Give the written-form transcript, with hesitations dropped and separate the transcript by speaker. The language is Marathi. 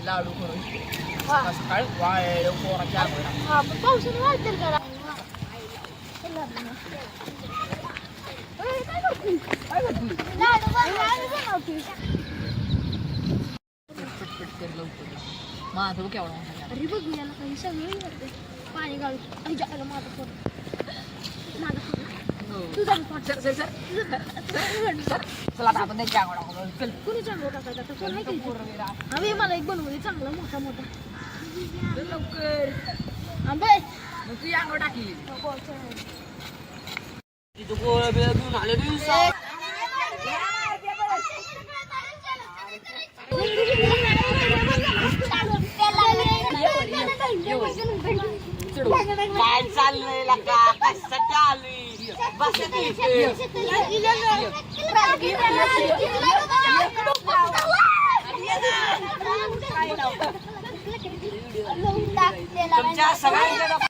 Speaker 1: लाडू करून सकाळी वाळ पोराच्या
Speaker 2: पावसाने वाळते करा
Speaker 1: माझं केवढा
Speaker 2: अरे बघ याला काही सगळं पाणी गाळू माझं फोन तुझा
Speaker 1: चला आता आपण त्यांच्या अंगावर चल
Speaker 2: कुणी चांगलं टाकायचं कोण माहिती आम्ही मला एक बनवले चांगला मोठा मोठा
Speaker 1: लवकर
Speaker 2: आंबे
Speaker 1: मग तू अंगावर टाकी काय चाललंय का कशासाठी आली बस तुमच्या सगळ्यांच्या